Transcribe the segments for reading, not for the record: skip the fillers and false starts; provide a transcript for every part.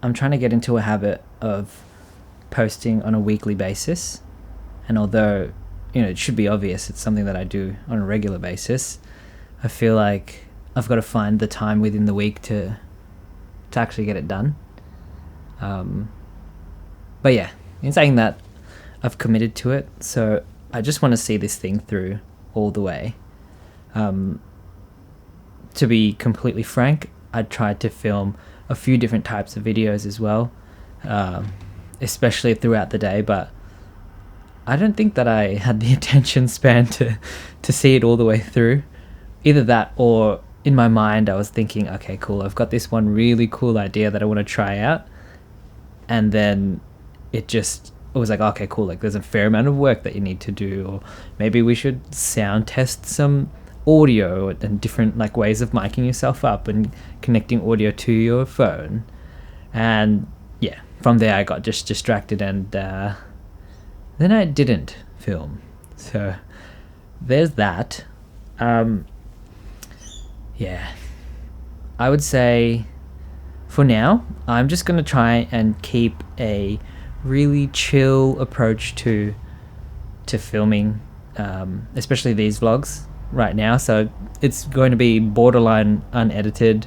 I'm trying to get into a habit of posting on a weekly basis. And although, it should be obvious, it's something that I do on a regular basis, I feel like I've got to find the time within the week to actually get it done. But yeah, in saying that, I've committed to it, so I just want to see this thing through all the way. To be completely frank, I tried to film a few different types of videos as well, especially throughout the day, but I don't think that I had the attention span to see it all the way through. Either that, or in my mind I was thinking, okay, cool, I've got this one really cool idea that I want to try out, and then it was like, okay, cool, like there's a fair amount of work that you need to do, or maybe we should sound test some audio and different like ways of miking yourself up and connecting audio to your phone. And yeah, from there I got just distracted, and then I didn't film. So there's that. Yeah, I would say for now I'm just going to try and keep a really chill approach to filming, especially these vlogs right now. So it's going to be borderline unedited,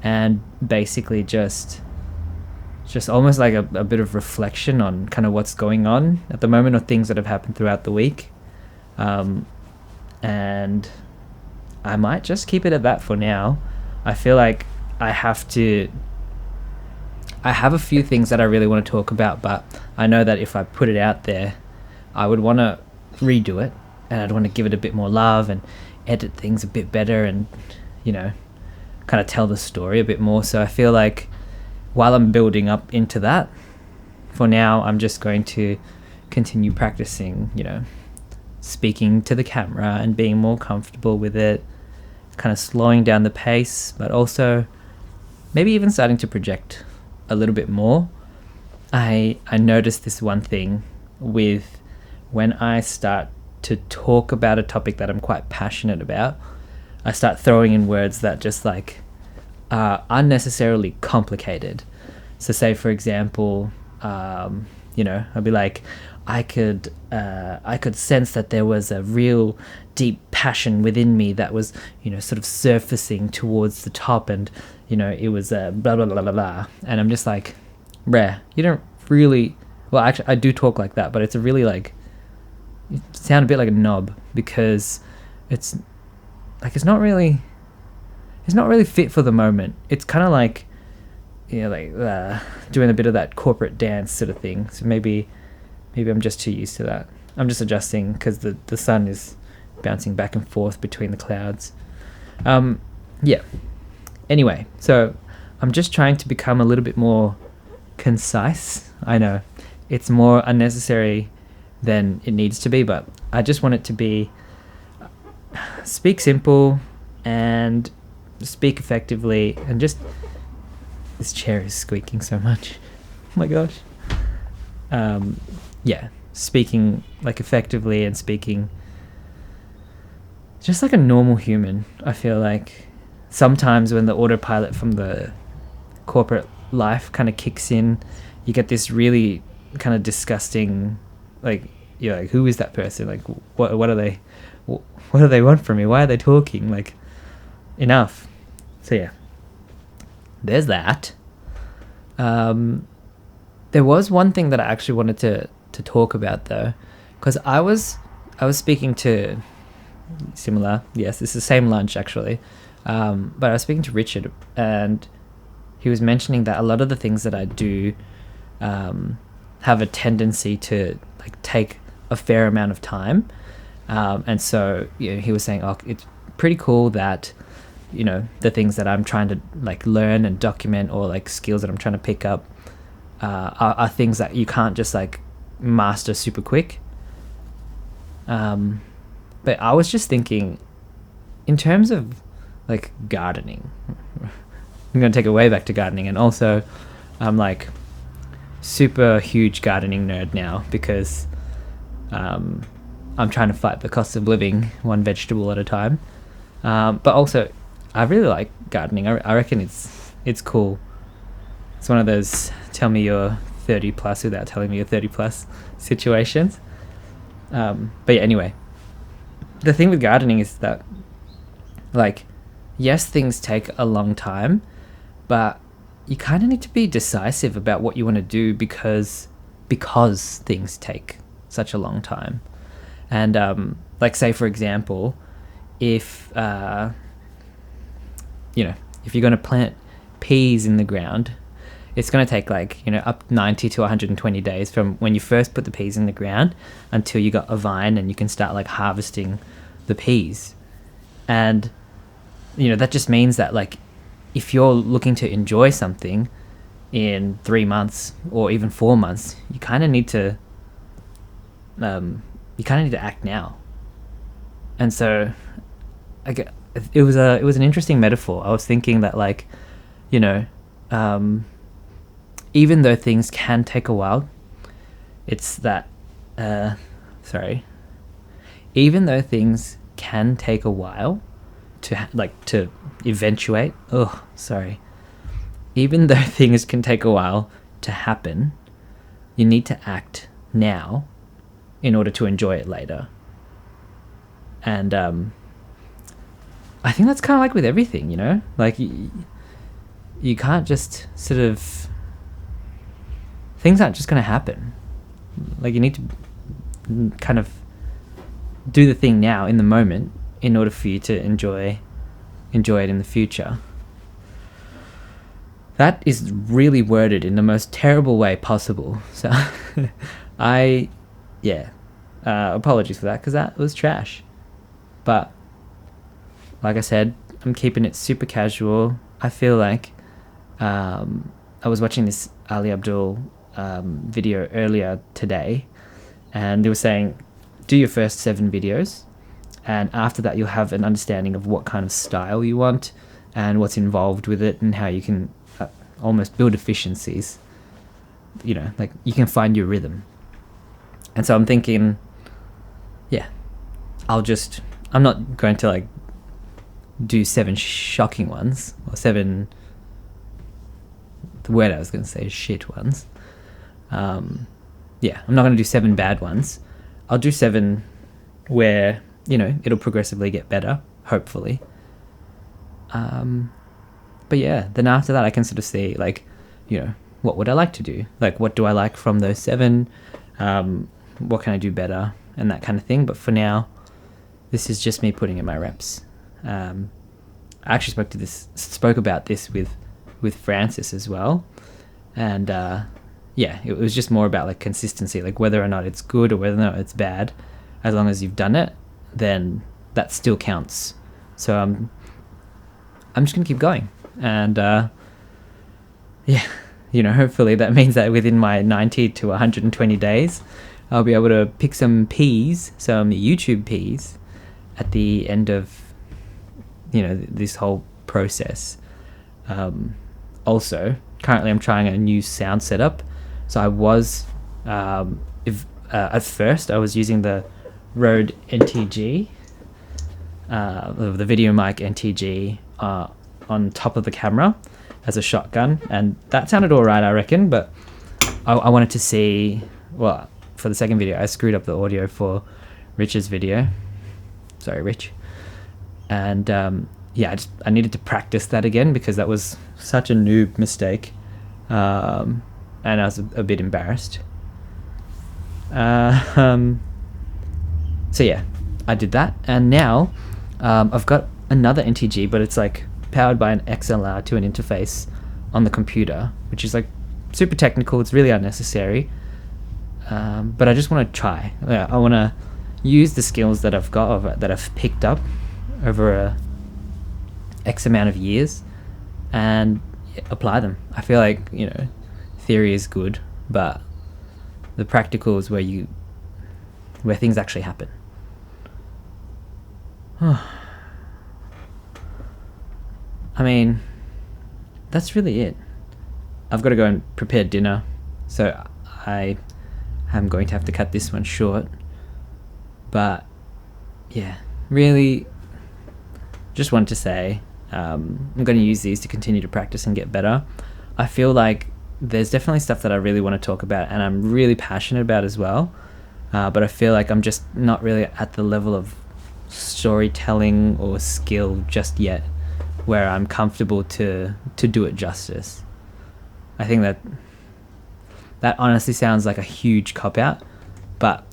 and basically just almost like a bit of reflection on kind of what's going on at the moment, or things that have happened throughout the week. And I might just keep it at that for now. I feel like I have a few things that I really want to talk about, but I know that if I put it out there, I would want to redo it, and I'd want to give it a bit more love and edit things a bit better, and kind of tell the story a bit more. So I feel like while I'm building up into that, for now I'm just going to continue practicing, speaking to the camera and being more comfortable with it, kind of slowing down the pace, but also maybe even starting to project a little bit more. I noticed this one thing with when I start to talk about a topic that I'm quite passionate about, I start throwing in words that just like are unnecessarily complicated. So say for example, I'll be like, I could sense that there was a real deep passion within me that was, sort of surfacing towards the top, and it was blah blah blah blah blah. And I'm just like, bruh, you don't really. Well, actually, I do talk like that, but it's a really like, you sound a bit like a knob, because it's not really fit for the moment. It's kind of like, doing a bit of that corporate dance sort of thing. So maybe I'm just too used to that. I'm just adjusting because the sun is bouncing back and forth between the clouds. Yeah. Anyway, so I'm just trying to become a little bit more concise. I know it's more unnecessary than it needs to be, but I just want it to be speak simple and speak effectively, and just, this chair is squeaking so much. Oh my gosh. Yeah, speaking like effectively and speaking just like a normal human. I feel like sometimes when the autopilot from the corporate life kind of kicks in, you get this really kind of disgusting, like, you're like, who is that person? Like, what do they want from me? Why are they talking? Like, enough. So yeah, there's that. There was one thing that I actually wanted to talk about though, because I was speaking to, similar, yes, it's the same lunch actually, but I was speaking to Richard, and he was mentioning that a lot of the things that I do have a tendency to like take a fair amount of time, and so he was saying, oh, it's pretty cool that the things that I'm trying to like learn and document, or like skills that I'm trying to pick up, are things that you can't just like master super quick. But I was just thinking, in terms of like gardening, I'm going to take it way back to gardening, and also I'm like super huge gardening nerd now, because I'm trying to fight the cost of living one vegetable at a time. But also I really like gardening. I reckon it's cool. It's one of those tell me you're 30 plus without telling me you're 30 plus situations. But yeah, anyway, the thing with gardening is that, like, yes, things take a long time, but you kind of need to be decisive about what you want to do because things take such a long time. And like, say for example, if if you're going to plant peas in the ground, it's going to take up 90 to 120 days from when you first put the peas in the ground until you got a vine and you can start like harvesting the peas. And that just means that, like, if you're looking to enjoy something in 3 months or even 4 months, you kind of need to act now. And so it was an interesting metaphor. I was thinking that, like, even though things can take a while, it's that even though things can take a while to eventuate, even though things can take a while to happen, you need to act now in order to enjoy it later. And I think that's kind of like with everything, like you can't just sort of, things aren't just going to happen. Like, you need to kind of do the thing now in the moment in order for you to enjoy it in the future. That is really worded in the most terrible way possible. So apologies for that, because that was trash. But like I said, I'm keeping it super casual. I feel like I was watching this Ali Abdul video earlier today, and they were saying, do your first 7 videos, and after that you'll have an understanding of what kind of style you want and what's involved with it and how you can almost build efficiencies. Like, you can find your rhythm. And so I'm thinking, I'm not going to like do 7 shocking ones, or 7, the word I was going to say is shit ones. I'm not going to do 7 bad ones. I'll do 7 where, it'll progressively get better, hopefully. But yeah, then after that I can sort of see, like, what would I like to do? Like, what do I like from those 7? What can I do better? And that kind of thing. But for now, this is just me putting in my reps. I actually spoke about this with Francis as well. And it was just more about like consistency, like whether or not it's good or whether or not it's bad. As long as you've done it, then that still counts. So I'm just going to keep going. And hopefully that means that within my 90 to 120 days, I'll be able to pick some peas, some YouTube peas, at the end of, this whole process. Also, currently I'm trying a new sound setup. So I was, at first I was using the Rode NTG, the video mic NTG, on top of the camera as a shotgun, and that sounded all right, I reckon. But I wanted to see, well, for the second video I screwed up the audio for Rich's video. Sorry, Rich. And I needed to practice that again because that was such a noob mistake, and I was a bit embarrassed. So yeah, I did that, and now I've got another NTG, but it's like powered by an XLR to an interface on the computer, which is like super technical. It's really unnecessary, but I just want to try. I want to use the skills that I've got, that I've picked up over a X amount of years, and apply them. I feel like, theory is good, but the practical is where things actually happen. I mean, that's really it. I've got to go and prepare dinner, so I am going to have to cut this one short. But yeah, really just wanted to say, I'm going to use these to continue to practice and get better. I feel like there's definitely stuff that I really want to talk about and I'm really passionate about as well. But I feel like I'm just not really at the level of storytelling or skill just yet where I'm comfortable to do it justice. I think that honestly sounds like a huge cop-out, but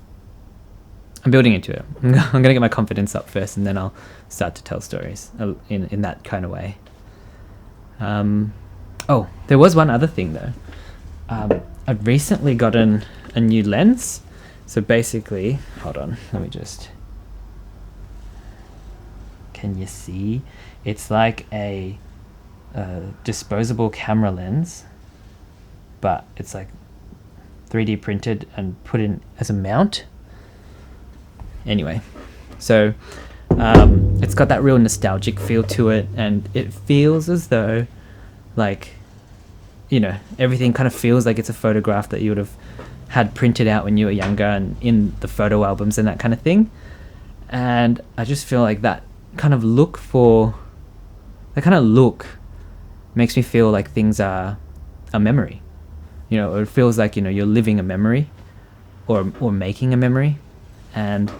I'm building into it. I'm going to get my confidence up first, and then I'll start to tell stories in that kind of way. Oh, there was one other thing, though. I've recently gotten a new lens. So basically, hold on, let me just... Can you see? It's like a disposable camera lens, but it's like 3D printed and put in as a mount. Anyway, so it's got that real nostalgic feel to it, and it feels as though, like, you know, everything kind of feels like it's a photograph that you would have had printed out when you were younger and in the photo albums and that kind of thing. And I just feel like that kind of look makes me feel like things are a memory. You know, it feels like, you know, you're living a memory or making a memory. And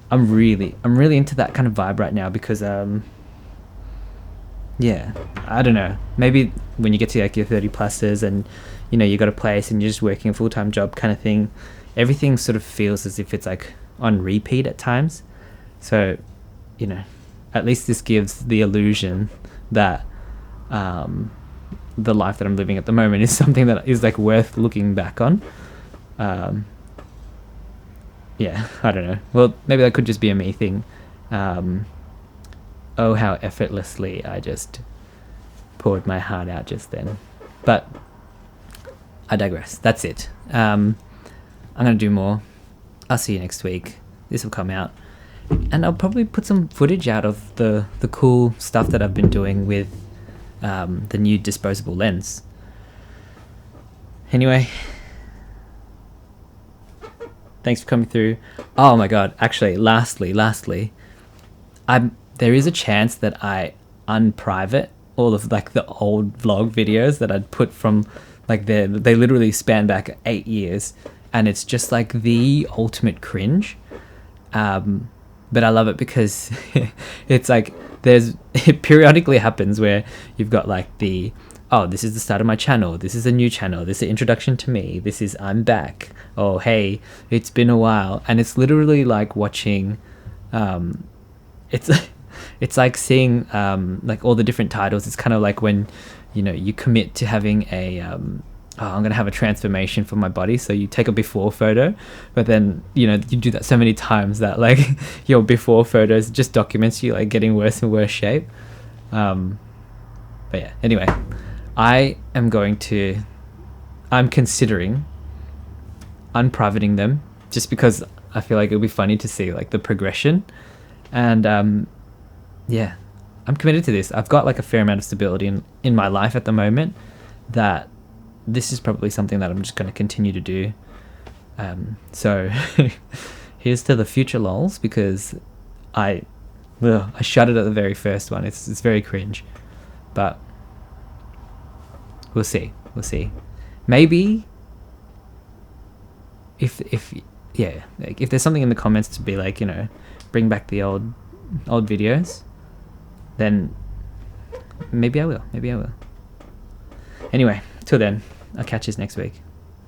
I'm really into that kind of vibe right now because yeah, I don't know, maybe when you get to like your 30 pluses and, you know, you got a place and you're just working a full-time job kind of thing, everything sort of feels as if it's like on repeat at times. So, you know, at least this gives the illusion that the life that I'm living at the moment is something that is like worth looking back on. Yeah, I don't know. Well, maybe that could just be a me thing. Oh, how effortlessly I just poured my heart out just then. But I digress. That's it. I'm going to do more. I'll see you next week. This will come out. And I'll probably put some footage out of the cool stuff that I've been doing with the new disposable lens. Anyway, thanks for coming through. Oh my god, actually, lastly, there is a chance that I unprivate all of like the old vlog videos that I'd put from like they literally span back 8 years, and it's just like the ultimate cringe. But I love it because it's like it periodically happens where you've got like this is the start of my channel, this is a new channel, this is an introduction to me, this is I'm back, oh hey, it's been a while, and it's literally like watching it's like seeing like all the different titles. It's kind of like when, you know, you commit to having a I'm gonna have a transformation for my body, so you take a before photo, but then, you know, you do that so many times that like your before photos just documents you like getting worse and worse shape. But yeah, anyway, I'm considering unprivating them just because I feel like it'll be funny to see like the progression. And yeah, I'm committed to this. I've got like a fair amount of stability in my life at the moment that this is probably something that I'm just going to continue to do. So here's to the future lols, because I shuddered at the very first one. It's very cringe, but we'll see. Maybe if there's something in the comments to be like, you know, bring back the old videos, then maybe I will. Anyway, till then, I'll catch you next week.